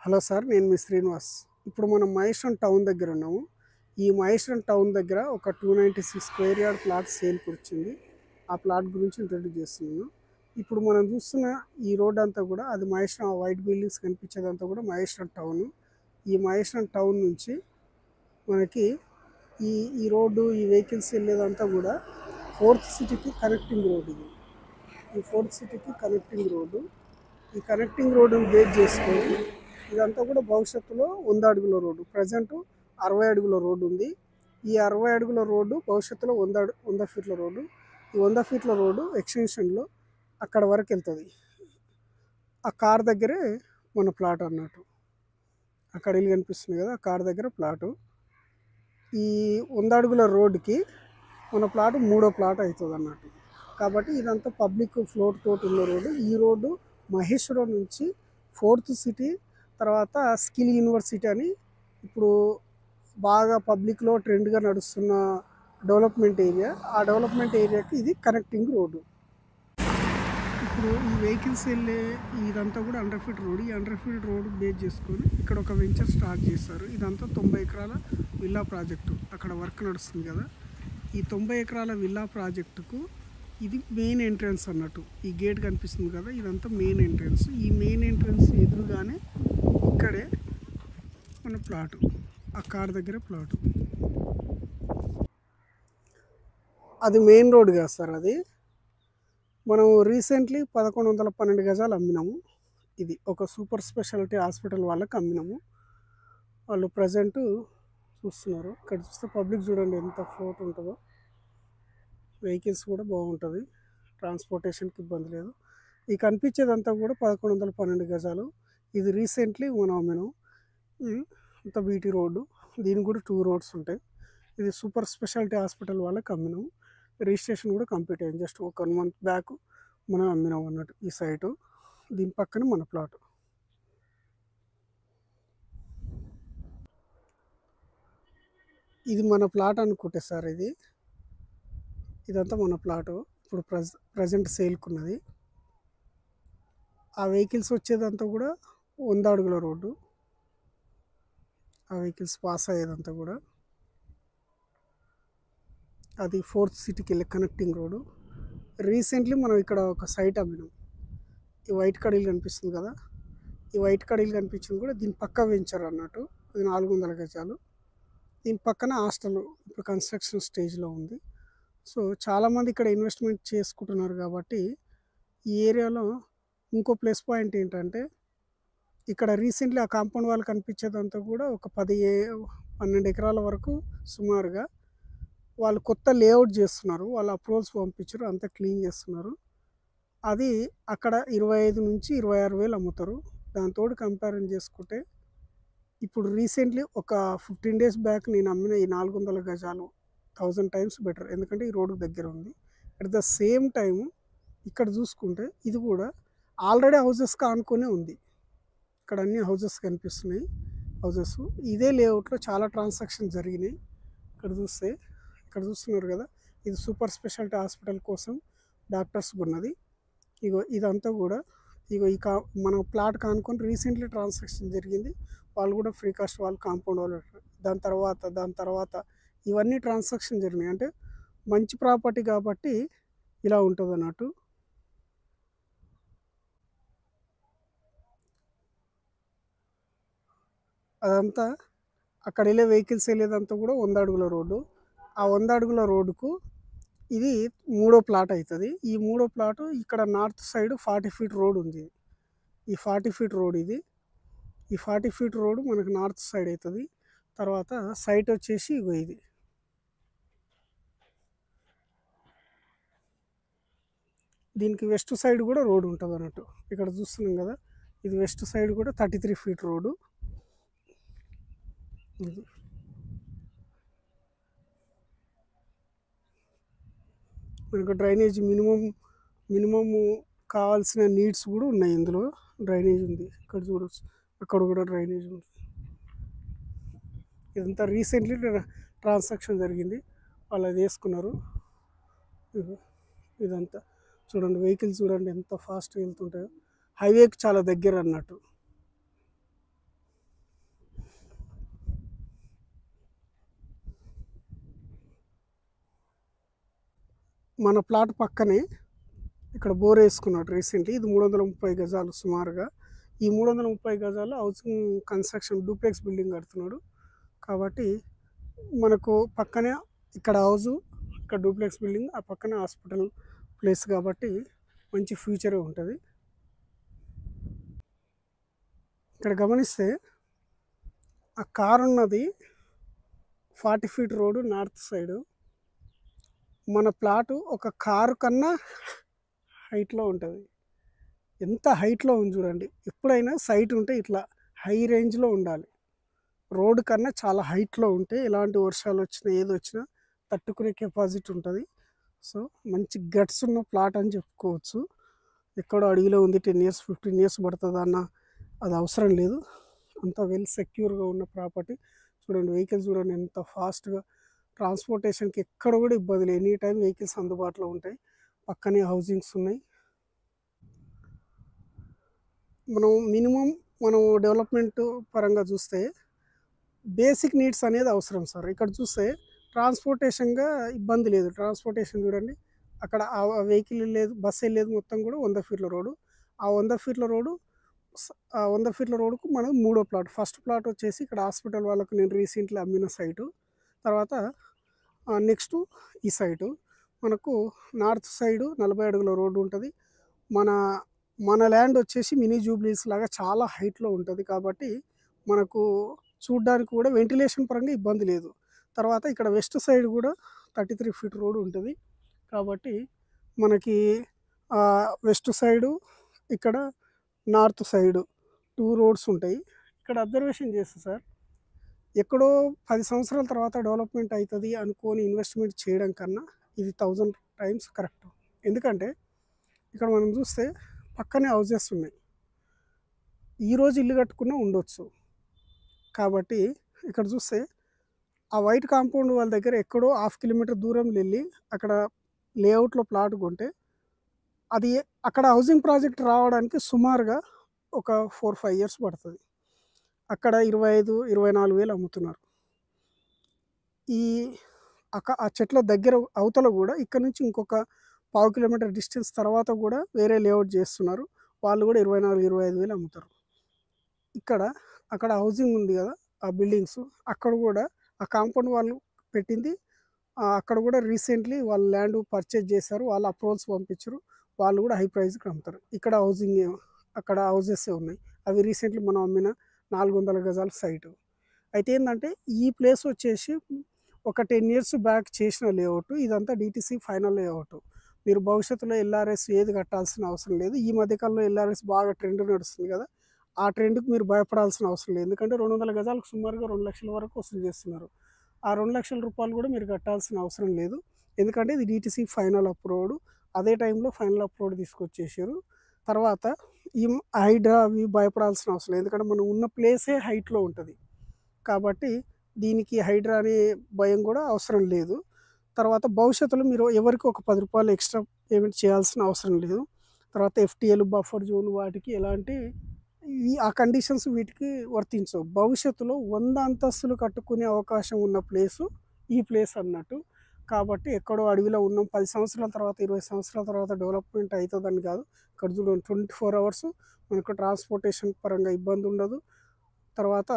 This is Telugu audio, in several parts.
హలో సార్, నేను మీ శ్రీనివాస్. ఇప్పుడు మనం మహేశ్వరం టౌన్ దగ్గర ఉన్నాము. ఈ మహేశ్వరం టౌన్ దగ్గర ఒక 296 స్క్వేర్ యార్డ్ ప్లాట్ సేల్కి వచ్చింది. ఆ ప్లాట్ గురించి ఇంట్రడ్యూస్ చేస్తున్నాను. ఇప్పుడు మనం చూస్తున్న ఈ రోడ్ అంతా కూడా అది మహేశ్వరం వైట్ బిల్డింగ్స్ కనిపించేదంతా కూడా మహేశ్వరం టౌన్. ఈ మహేశ్వరం టౌన్ నుంచి మనకి ఈ ఈ రోడ్డు ఈ వెహికల్స్ వెళ్ళేదంతా కూడా ఫోర్త్ సిటీకి కనెక్టింగ్ రోడ్ ఇది. ఈ ఫోర్త్ సిటీకి కనెక్టింగ్ రోడ్డు. ఈ కనెక్టింగ్ రోడ్డును బేస్ చేసుకొని ఇదంతా కూడా భవిష్యత్తులో 100 అడుగుల రోడ్డు. ప్రజెంట్ 60 అడుగుల రోడ్డు ఉంది. ఈ 60 అడుగుల రోడ్డు భవిష్యత్తులో 100 ఫీట్ల రోడ్డు. ఈ 100 ఫీట్ల రోడ్డు ఎక్స్టెన్షన్లో అక్కడ వరకు వెళ్తుంది. ఆ కార్ దగ్గరే మన ప్లాట్ అన్నట్టు. అక్కడ ఇల్లు కనిపిస్తుంది కదా, ఆ కార్ దగ్గర ప్లాటు. ఈ 100 అడుగుల రోడ్డుకి మన ప్లాట్ మూడో ప్లాట్ అవుతుంది అన్నట్టు. కాబట్టి ఇదంతా పబ్లిక్ ఫ్లోట్ తోటి ఉన్న రోడ్డు. ఈ రోడ్డు మహేశ్వరం నుంచి ఫోర్త్ సిటీ, తర్వాత స్కిల్ యూనివర్సిటీ అని ఇప్పుడు బాగా పబ్లిక్లో ట్రెండ్గా నడుస్తున్న డెవలప్మెంట్ ఏరియా. ఆ డెవలప్మెంట్ ఏరియాకి ఇది కనెక్టింగ్ రోడ్డు. ఇప్పుడు ఈ వెహికల్స్ వెళ్ళే ఇదంతా కూడా 100 ఫీట్ రోడ్. ఈ 100 ఫీట్ రోడ్ బేస్ చేసుకొని ఇక్కడ ఒక వెంచర్ స్టార్ట్ చేస్తారు. ఇదంతా 90 ఎకరాల విల్లా ప్రాజెక్టు. అక్కడ వర్క్ నడుస్తుంది కదా. ఈ 90 ఎకరాల విల్లా ప్రాజెక్టుకు ఇది మెయిన్ ఎంట్రన్స్ అన్నట్టు. ఈ గేట్ కనిపిస్తుంది కదా, ఇదంతా మెయిన్ ఎంట్రన్స్. ఈ మెయిన్ ఎంట్రన్స్ ఎదురుగానే ఇక్కడే మన ప్లాటు, ఆ కార్ దగ్గర ప్లాటు. అది మెయిన్ రోడ్ కాదు సార్, అది మనం రీసెంట్లీ 1112 గజాలు అమ్మినాము. ఇది ఒక సూపర్ స్పెషాలిటీ హాస్పిటల్ వాళ్ళకి అమ్మినాము. వాళ్ళు ప్రజెంట్ చూస్తున్నారు. ఇక్కడ చూస్తే పబ్లిక్ చూడండి ఎంత ఫ్లోట్ ఉంటుందో. వెహికల్స్ కూడా బాగుంటుంది, ట్రాన్స్పోర్టేషన్కి ఇబ్బంది లేదు. ఈ కనిపించేదంతా కూడా 1112 గజాలు. ఇది రీసెంట్లీ మనం అమ్మినాం. ఇది అంత బీటీ రోడ్డు. దీనికి కూడా 2 రోడ్స్ ఉంటాయి. ఇది సూపర్ స్పెషాలిటీ హాస్పిటల్ వాళ్ళకి అమ్మినాం. రిజిస్ట్రేషన్ కూడా కంప్లీట్ అయింది. జస్ట్ ఒక 1 మంత్ బ్యాక్ మనం అమ్మినాం అన్నట్టు ఈ సైటు. దీని పక్కన మన ప్లాట్. ఇది మన ప్లాట్ అనుకుంటే సార్, ఇదంతా మన ప్లాటు. ఇప్పుడు ప్రజెంట్ సేల్కున్నది. ఆ వెహికల్స్ వచ్చేదంతా కూడా 100 అడుగుల రోడ్డు. ఆ వెహికల్స్ పాస్ అయ్యేదంతా కూడా అది ఫోర్త్ సిటీకి వెళ్ళే కనెక్టింగ్ రోడ్డు. రీసెంట్లీ మనం ఇక్కడ ఒక సైట్ అమ్మినాం. ఈ వైట్ కడీలు కనిపిస్తుంది కదా, ఈ వైట్ కడీలు కనిపించింది కూడా దీని పక్క వెంచర్ అన్నట్టు. ఇది 400 గజాలు. దీని పక్కన హాస్టల్ ఇప్పుడు కన్స్ట్రక్షన్ స్టేజ్లో ఉంది. సో చాలామంది ఇక్కడ ఇన్వెస్ట్మెంట్ చేసుకుంటున్నారు. కాబట్టి ఈ ఏరియాలో ఇంకో ప్లస్ పాయింట్ ఏంటంటే, ఇక్కడ రీసెంట్లీ ఆ కాంపౌండ్ వాళ్ళు కనిపించేదంతా కూడా ఒక 12 ఎకరాల వరకు సుమారుగా వాళ్ళు కొత్త లేఅవుట్ చేస్తున్నారు. వాళ్ళు అప్రూవల్స్ పంపించారు, అంతా క్లీన్ చేస్తున్నారు. అది అక్కడ 25 నుంచి 26 వేలు అమ్ముతారు. దాంతో కంపారిజన్ చేసుకుంటే ఇప్పుడు రీసెంట్లీ ఒక 15 డేస్ బ్యాక్ నేను అమ్మిన ఈ 400 గజాలు 1000 టైమ్స్ బెటర్. ఎందుకంటే ఈ రోడ్డు దగ్గర ఉంది. అట్ ద సేమ్ టైం ఇక్కడ చూసుకుంటే ఇది కూడా ఆల్రెడీ హౌజెస్కి ఆనుకునే ఉంది. ఇక్కడ అన్ని హౌజెస్ కనిపిస్తున్నాయి. హౌజెస్ ఇదే లేఅవుట్లో చాలా ట్రాన్సాక్షన్ జరిగినాయి. ఇక్కడ చూస్తున్నారు కదా, ఇది సూపర్ స్పెషాలిటీ హాస్పిటల్ కోసం డాక్టర్స్ ఉన్నది. ఇగో ఇదంతా కూడా ఇగో మన ప్లాట్ కానుకొని రీసెంట్లీ ట్రాన్సాక్షన్ జరిగింది. వాళ్ళు కూడా ఫ్రీ కాస్ట్ వాళ్ళు కాంపౌండ్ వాళ్ళు. దాని తర్వాత ఇవన్నీ ట్రాన్సాక్షన్ జరిగినాయి. అంటే మంచి ప్రాపర్టీ కాబట్టి ఇలా ఉంటుంది అన్నట్టు. అదంతా అక్కడ వెళ్ళే వెహికల్స్ వెళ్ళేదంతా కూడా 100 అడుగుల రోడ్డు. ఆ 100 అడుగుల రోడ్డుకు ఇది మూడో ప్లాట్ అవుతుంది. ఈ మూడో ప్లాటు ఇక్కడ నార్త్ సైడ్ 40 ఫీట్ రోడ్ ఉంది. ఈ 40 ఫీట్ రోడ్ ఇది. ఈ 40 ఫీట్ రోడ్ మనకు నార్త్ సైడ్ అవుతుంది. తర్వాత సైట్ వచ్చేసి ఇగో ఇది. దీనికి వెస్ట్ సైడ్ కూడా రోడ్ ఉంటుంది అన్నట్టు. ఇక్కడ చూస్తున్నాం కదా, ఇది వెస్ట్ సైడ్ కూడా 33 ఫీట్ రోడ్డు. మనకు డ్రైనేజ్ మినిమం కావాల్సిన నీడ్స్ కూడా ఉన్నాయి. ఇందులో డ్రైనేజ్ ఉంది. ఇక్కడ చూడవచ్చు, అక్కడ కూడా డ్రైనేజ్ ఉంది. ఇదంతా రీసెంట్లీ ట్రాన్సాక్షన్ జరిగింది. వాళ్ళు అది వేసుకున్నారు. ఇదంతా చూడండి, వెహికల్స్ చూడండి ఎంత ఫాస్ట్గా వెళ్తుంటాయో. హైవేకి చాలా దగ్గర అన్నట్టు. మన ప్లాట్ పక్కనే ఇక్కడ బోర్ వేసుకున్నాడు రీసెంట్లీ. ఇది 330 గజాలు సుమారుగా. ఈ 330 గజాలు హౌసింగ్ కన్స్ట్రక్షన్ డూప్లెక్స్ బిల్డింగ్ కడుతున్నాడు. కాబట్టి మనకు పక్కనే ఇక్కడ హౌజు, ఇక్కడ డూప్లెక్స్ బిల్డింగ్, ఆ పక్కనే హాస్పిటల్ ప్లేస్ కాబట్టి మంచి ఫ్యూచరే ఉంటుంది. ఇక్కడ గమనిస్తే ఆ కార్ ఉన్నది 40 ఫీట్ రోడ్డు నార్త్ సైడు. మన ప్లాటు ఒక కారు కన్నా హైట్లో ఉంటుంది. ఎంత హైట్లో ఉంది చూడండి. ఎప్పుడైనా సైట్ ఉంటే ఇట్లా హై రేంజ్లో ఉండాలి. రోడ్డు కన్నా చాలా హైట్లో ఉంటే ఎలాంటి వర్షాలు వచ్చినా ఏది వచ్చినా తట్టుకునే కెపాసిటీ ఉంటుంది. సో మంచి గట్స్ ఉన్న ప్లాట్ అని చెప్పుకోవచ్చు. ఎక్కడో అడవిలో ఉంది, 10 ఇయర్స్ 15 ఇయర్స్ పడుతుంది అన్న అది అవసరం లేదు. అంత వెల్ సెక్యూర్గా ఉన్న ప్రాపర్టీ. చూడండి వెహికల్స్ చూడండి ఎంత ఫాస్ట్గా, ట్రాన్స్పోర్టేషన్కి ఎక్కడ కూడా ఇబ్బంది లేదు. ఎనీ టైం వెహికల్స్ అందుబాటులో ఉంటాయి. పక్కనే హౌసింగ్స్ ఉన్నాయి. మనం డెవలప్మెంట్ పరంగా చూస్తే బేసిక్ నీడ్స్ అనేది అవసరం సార్. ఇక్కడ చూస్తే ట్రాన్స్పోర్టేషన్గా ఇబ్బంది లేదు. ట్రాన్స్పోర్టేషన్ చూడండి, అక్కడ ఆ వెహికల్ లేదు, బస్సు వెళ్ళేది మొత్తం కూడా 100 ఫీట్ల రోడ్డు. ఆ 100 ఫీట్ల రోడ్డు 100 ఫీట్ల రోడ్డుకు మనం 3వ ప్లాట్. ఫస్ట్ ప్లాట్ వచ్చేసి ఇక్కడ హాస్పిటల్ వాళ్ళకు నేను రీసెంట్లీ అమ్మిన సైటు. తర్వాత నెక్స్ట్ ఈ సైటు మనకు నార్త్ సైడు 40 అడుగుల రోడ్డు ఉంటుంది. మన ల్యాండ్ వచ్చేసి మినీ జూబ్లీస్ లాగా చాలా హైట్లో ఉంటుంది. కాబట్టి మనకు చూడ్డానికి కూడా వెంటిలేషన్ పరంగా ఇబ్బంది లేదు. తర్వాత ఇక్కడ వెస్ట్ సైడ్ కూడా 33 ఫీట్ రోడ్ ఉంటుంది. కాబట్టి మనకి వెస్ట్ సైడు, ఇక్కడ నార్త్ సైడు 2 రోడ్స్ ఉంటాయి. ఇక్కడ అబ్జర్వేషన్ చేస్తే సార్, ఎక్కడో 10 సంవత్సరాల తర్వాత డెవలప్మెంట్ అవుతుంది అనుకొని ఇన్వెస్ట్మెంట్ చేయడం కన్నా ఇది 1000 టైమ్స్ కరెక్ట్. ఎందుకంటే ఇక్కడ మనం చూస్తే పక్కనే హౌజెస్ ఉన్నాయి. ఈరోజు ఇల్లు కట్టుకున్నా ఉండొచ్చు. కాబట్టి ఇక్కడ చూస్తే ఆ వైట్ కాంపౌండ్ వాళ్ళ దగ్గర ఎక్కడో 1/2 కిలోమీటర్ దూరం వెళ్ళి అక్కడ లేఅవుట్లో ప్లాట్ కొంటే అది అక్కడ హౌసింగ్ ప్రాజెక్ట్ రావడానికి సుమారుగా ఒక 4-5 ఇయర్స్ పడుతుంది. అక్కడ 25-24 వేలు అమ్ముతున్నారు. ఆ చెట్ల దగ్గర అవతల కూడా ఇక్కడ నుంచి ఇంకొక 1/2 కిలోమీటర్ డిస్టెన్స్ తర్వాత కూడా వేరే లేఅవుట్ చేస్తున్నారు. వాళ్ళు కూడా 24-25 వేలు అమ్ముతారు. అక్కడ హౌసింగ్ ఉంది కదా, ఆ బిల్డింగ్స్ అక్కడ కూడా ఆ కాంపౌండ్ వాళ్ళు పెట్టింది. అక్కడ కూడా రీసెంట్లీ వాళ్ళు ల్యాండ్ పర్చేజ్ చేశారు, వాళ్ళు అప్రూవల్స్ పంపించారు, వాళ్ళు కూడా హై ప్రైస్కి అమ్ముతారు. ఇక్కడ అక్కడ హౌజెస్ ఉన్నాయి. అవి రీసెంట్లీ మనం అమ్మిన 400 గజాల సైటు. అయితే ఏంటంటే ఈ ప్లేస్ వచ్చేసి ఒక 10 ఇయర్స్ బ్యాక్ చేసిన లేఅవుట్. ఇదంతా డిటిసి ఫైనల్ లేఅవుట్. మీరు భవిష్యత్తులో ఎల్ఆర్ఎస్ ఏది కట్టాల్సిన అవసరం లేదు. ఈ మధ్యకాలంలో ఎల్ఆర్ఎస్ బాగా ట్రెండ్ నడుస్తుంది కదా, ఆ ట్రెండ్కి మీరు భయపడాల్సిన అవసరం లేదు. ఎందుకంటే 200 గజాలకు సుమారుగా 2 లక్షల వరకు వసూలు చేస్తున్నారు. ఆ 2 లక్షల రూపాయలు కూడా మీరు కట్టాల్సిన అవసరం లేదు. ఎందుకంటే ఇది డిటిసి ఫైనల్ అప్రూవ్డ్. అదే టైంలో ఫైనల్ అప్రూవ్డ్ తీసుకొచ్చేసారు. తర్వాత ఈ హైడ్రా అవి భయపడాల్సిన అవసరం లేదు. ఎందుకంటే మనం ఉన్న ప్లేసే హైట్లో ఉంటుంది. కాబట్టి దీనికి హైడ్రా అనే భయం కూడా అవసరం లేదు. తర్వాత భవిష్యత్తులో మీరు ఎవరికి ఒక 10 రూపాయలు ఎక్స్ట్రా పేమెంట్ చేయాల్సిన అవసరం లేదు. తర్వాత ఎఫ్టీఎల్, బఫర్ జోన్ వాటికి ఎలాంటి ఆ కండిషన్స్ వీటికి వర్తించవు. భవిష్యత్తులో 100 అంతస్తులు కట్టుకునే అవకాశం ఉన్న ప్లేసు ఈ ప్లేస్ అన్నట్టు. కాబట్టి ఎక్కడో అడవిలో ఉన్నాం, 10 సంవత్సరాల తర్వాత 20 సంవత్సరాల తర్వాత డెవలప్మెంట్ అవుతుందని కాదు. ఇక్కడ చూడండి 24 అవర్స్ మనకు ట్రాన్స్పోర్టేషన్ పరంగా ఇబ్బంది ఉండదు. తర్వాత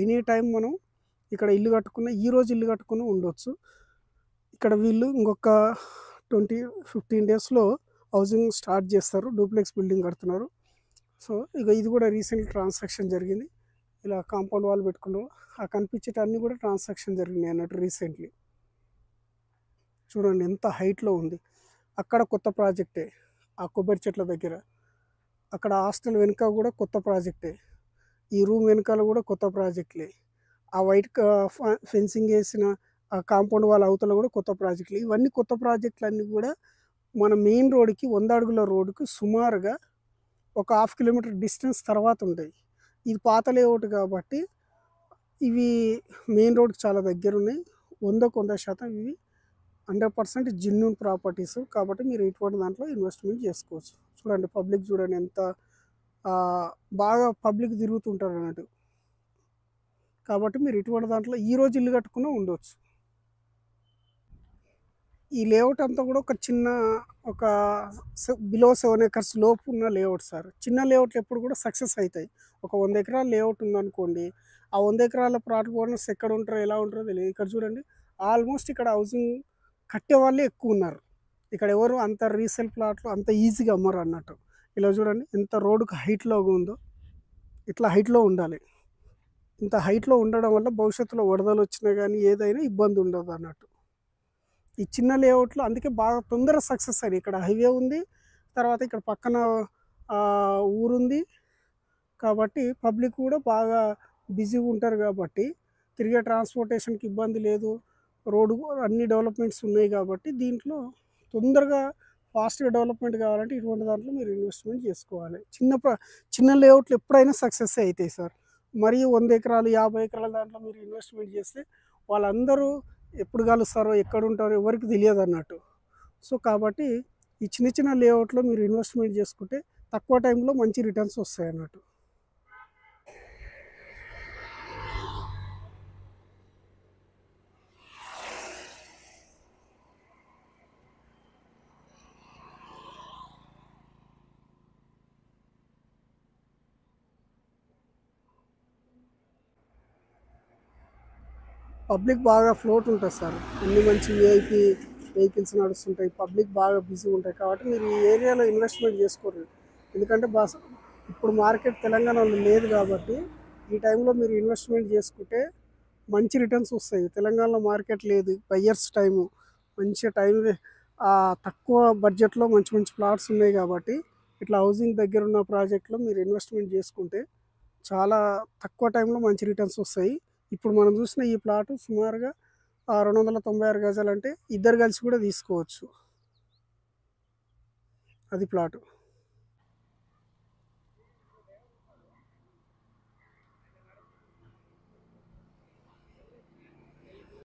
ఎనీ టైం మనం ఇక్కడ ఇల్లు కట్టుకున్న ఈరోజు ఇల్లు కట్టుకుని ఉండొచ్చు. ఇక్కడ వీళ్ళు ఇంకొక 15 డేస్లో హౌసింగ్ స్టార్ట్ చేస్తారు. డూప్లెక్స్ బిల్డింగ్ కడుతున్నారు. సో ఇది కూడా రీసెంట్ ట్రాన్సాక్షన్ జరిగింది. ఇలా కాంపౌండ్ వాల్ పెట్టుకున్నారు. ఆ కనిపించేటన్నీ కూడా ట్రాన్సాక్షన్ జరిగినాయి అన్నట్టు రీసెంట్లీ. చూడండి ఎంత హైట్లో ఉంది. అక్కడ కొత్త ప్రాజెక్టే, ఆ కొబ్బరి చెట్ల దగ్గర. అక్కడ హాస్టల్ వెనుక కూడా కొత్త ప్రాజెక్టే. ఈ రూమ్ వెనకాల కూడా కొత్త ప్రాజెక్టులే. ఆ వైట్ ఫెన్సింగ్ వేసిన ఆ కాంపౌండ్ వాళ్ళ అవతల కూడా కొత్త ప్రాజెక్టులు. ఇవన్నీ కొత్త ప్రాజెక్టులు అన్నీ కూడా మన మెయిన్ రోడ్డుకి 100 అడుగుల రోడ్డుకి సుమారుగా ఒక 1/2 కిలోమీటర్ డిస్టెన్స్ తర్వాత ఉంటాయి. ఇది పాత లేఅవుట్ కాబట్టి ఇవి మెయిన్ రోడ్కి చాలా దగ్గర ఉన్నాయి. 100% ఇవి 100% జెన్యూన్ ప్రాపర్టీస్. కాబట్టి మీరు ఇటువంటి దాంట్లో ఇన్వెస్ట్మెంట్ చేసుకోవచ్చు. చూడండి పబ్లిక్ చూడండి ఎంత బాగా పబ్లిక్ తిరుగుతుంటారు అన్నట్టు. కాబట్టి మీరు ఇటువంటి దాంట్లో ఈరోజు ఇల్లు కట్టుకున్నా ఉండవచ్చు. ఈ లేఅవుట్ అంతా కూడా ఒక చిన్న ఒక బిలో 7 ఎకర్స్ లోపు ఉన్న లేఅవుట్ సార్. చిన్న లేఅవుట్లు ఎప్పుడు కూడా సక్సెస్ అవుతాయి. ఒక 100 ఎకరాల లేఅవుట్ ఉందనుకోండి, ఆ 100 ఎకరాల ప్లాట్ ఓనర్స్ ఎక్కడ ఉంటారో ఎలా ఉంటారో తెలియదు. ఇక్కడ చూడండి, ఆల్మోస్ట్ ఇక్కడ హౌసింగ్ కట్టే వాళ్ళే ఎక్కువ ఉన్నారు. ఇక్కడ ఎవరు అంత రీసేల్ ప్లాట్లు అంత ఈజీగా అమ్మరు అన్నట్టు. ఇలా చూడండి ఎంత రోడ్డుకు హైట్లో ఉందో, ఇట్లా హైట్లో ఉండాలి. ఇంత హైట్లో ఉండడం వల్ల భవిష్యత్తులో వరదలు వచ్చినా కానీ ఏదైనా ఇబ్బంది ఉండదు అన్నట్టు. ఈ చిన్న లేఅవుట్లో అందుకే బాగా తొందరగా సక్సెస్ అయ్యాయి. ఇక్కడ హైవే ఉంది, తర్వాత ఇక్కడ పక్కన ఊరుంది కాబట్టి పబ్లిక్ కూడా బాగా బిజీగా ఉంటారు కాబట్టి తిరిగే ట్రాన్స్పోర్టేషన్కి ఇబ్బంది లేదు. రోడ్డు అన్ని డెవలప్మెంట్స్ ఉన్నాయి కాబట్టి దీంట్లో తొందరగా ఫాస్ట్గా డెవలప్మెంట్ కావాలంటే ఇటువంటి దాంట్లో మీరు ఇన్వెస్ట్మెంట్ చేసుకోవాలి. చిన్న లేఅవుట్లు ఎప్పుడైనా సక్సెస్ అవుతాయి సార్. మరియు 100 ఎకరాలు 50 ఎకరాల దాంట్లో మీరు ఇన్వెస్ట్మెంట్ చేస్తే వాళ్ళందరూ ఎప్పుడు కలుస్తారో ఎక్కడ ఉంటారో ఎవరికి తెలియదు అన్నట్టు. సో కాబట్టి ఈ చిన్న చిన్న లేఅవుట్లో మీరు ఇన్వెస్ట్మెంట్ చేసుకుంటే తక్కువ టైంలో మంచి రిటర్న్స్ వస్తాయి అన్నట్టు. పబ్లిక్ బాగా ఫ్లోట్ ఉంటుంది సార్. అన్ని మంచి విఐపి వెహికల్స్ నడుస్తుంటాయి, పబ్లిక్ బాగా బిజీ ఉంటాయి కాబట్టి మీరు ఈ ఏరియాలో ఇన్వెస్ట్మెంట్ చేసుకోరు. ఎందుకంటే ఇప్పుడు మార్కెట్ తెలంగాణలో లేదు కాబట్టి ఈ టైంలో మీరు ఇన్వెస్ట్మెంట్ చేసుకుంటే మంచి రిటర్న్స్ వస్తాయి. తెలంగాణలో మార్కెట్ లేదు, బయ్యర్స్ టైము మంచి టైం, తక్కువ బడ్జెట్లో మంచి మంచి ప్లాట్స్ ఉన్నాయి కాబట్టి ఇట్లా హౌసింగ్ దగ్గర ఉన్న ప్రాజెక్ట్లో మీరు ఇన్వెస్ట్మెంట్ చేసుకుంటే చాలా తక్కువ టైంలో మంచి రిటర్న్స్ వస్తాయి. ఇప్పుడు మనం చూసిన ఈ ప్లాట్ సుమారుగా 296 గజాలు, అంటే ఇద్దరు కలిసి కూడా తీసుకోవచ్చు. అది ప్లాటు.